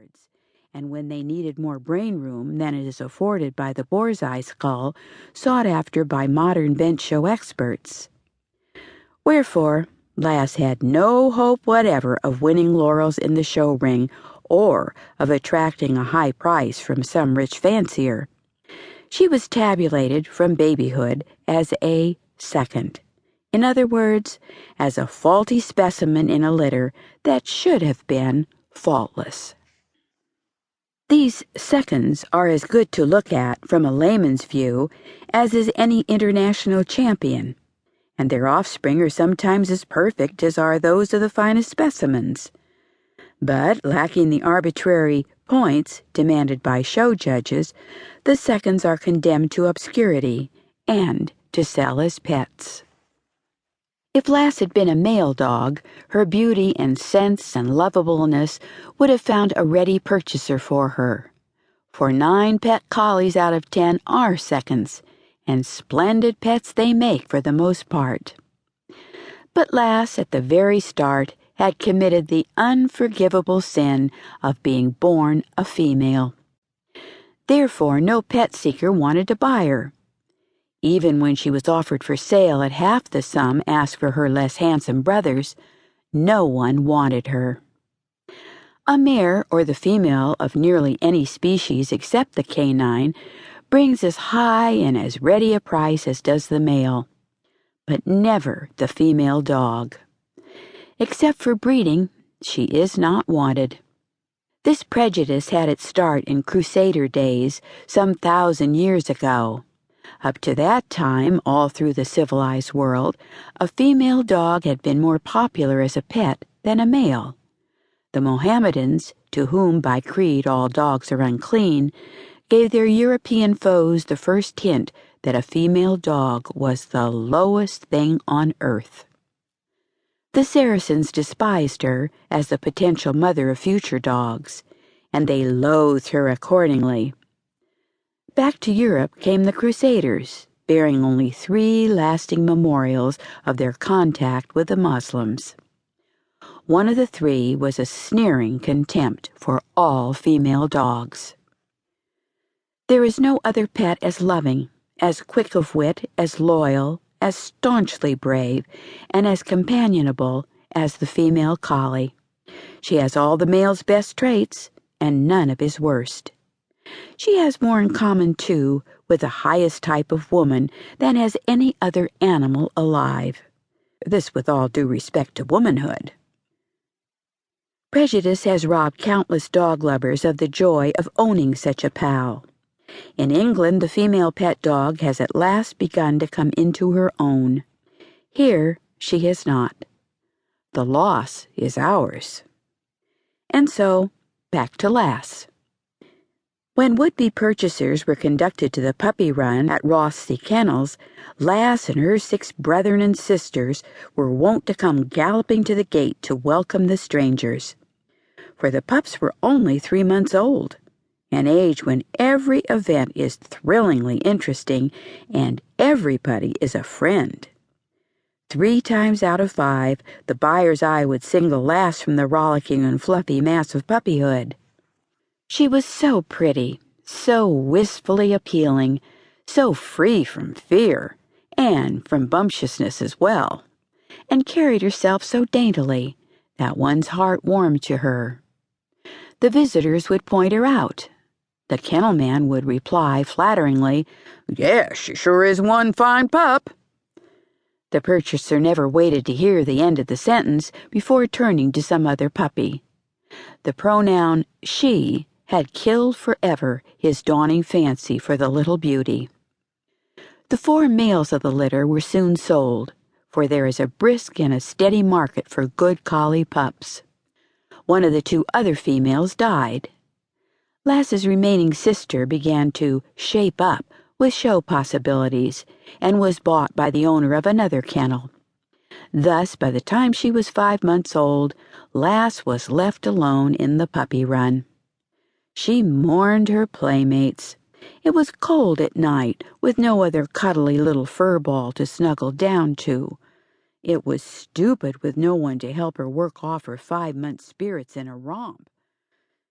yards, and when they needed more brain room than it is afforded by the boar's eye skull sought after by modern bench show experts. Wherefore, Lass had no hope whatever of winning laurels in the show ring or of attracting a high price from some rich fancier. She was tabulated from babyhood as a second. In other words, as a faulty specimen in a litter that should have been faultless. These seconds are as good to look at from a layman's view as is any international champion, and their offspring are sometimes as perfect as are those of the finest specimens. But, lacking the arbitrary points demanded by show judges, the seconds are condemned to obscurity and to sell as pets. If Lass had been a male dog, her beauty and sense and lovableness would have found a ready purchaser for her. For 9 pet collies out of 10 are seconds, and splendid pets they make for the most part. But Lass, at the very start, had committed the unforgivable sin of being born a female. Therefore, no pet seeker wanted to buy her. Even when she was offered for sale at half the sum asked for her less handsome brothers, no one wanted her. A mare, or the female of nearly any species except the canine, brings as high and as ready a price as does the male, but never the female dog. Except for breeding, she is not wanted. This prejudice had its start in Crusader days, some 1,000 years ago. Up to that time, all through the civilized world, a female dog had been more popular as a pet than a male. The Mohammedans, to whom by creed all dogs are unclean, gave their European foes the first hint that a female dog was the lowest thing on earth. The Saracens despised her as the potential mother of future dogs, and they loathed her accordingly. Back to Europe came the Crusaders, bearing only 3 lasting memorials of their contact with the Muslims. One of the 3 was a sneering contempt for all female dogs. There is no other pet as loving, as quick of wit, as loyal, as staunchly brave, and as companionable as the female collie. She has all the male's best traits, and none of his worst. She has more in common, too, with the highest type of woman than has any other animal alive. This with all due respect to womanhood. Prejudice has robbed countless dog lovers of the joy of owning such a pal. In England, the female pet dog has at last begun to come into her own. Here, she has not. The loss is ours. And so, back to Lass. When would-be purchasers were conducted to the puppy run at Rothsey Kennels, Lass and her 6 brethren and sisters were wont to come galloping to the gate to welcome the strangers. For the pups were only 3 months old, an age when every event is thrillingly interesting and everybody is a friend. 3 times out of 5, the buyer's eye would single Lass from the rollicking and fluffy mass of puppyhood. She was so pretty, so wistfully appealing, so free from fear, and from bumptiousness as well, and carried herself so daintily that one's heart warmed to her. The visitors would point her out. The kennel man would reply flatteringly, "Yes, she sure is one fine pup." The purchaser never waited to hear the end of the sentence before turning to some other puppy. The pronoun she had killed forever his dawning fancy for the little beauty. The 4 males of the litter were soon sold, for there is a brisk and a steady market for good collie pups. One of the 2 other females died. Lass's remaining sister began to shape up with show possibilities and was bought by the owner of another kennel. Thus, by the time she was 5 months old, Lass was left alone in the puppy run. She mourned her playmates. It was cold at night, with no other cuddly little fur ball to snuggle down to. It was stupid with no one to help her work off her 5-month spirits in a romp.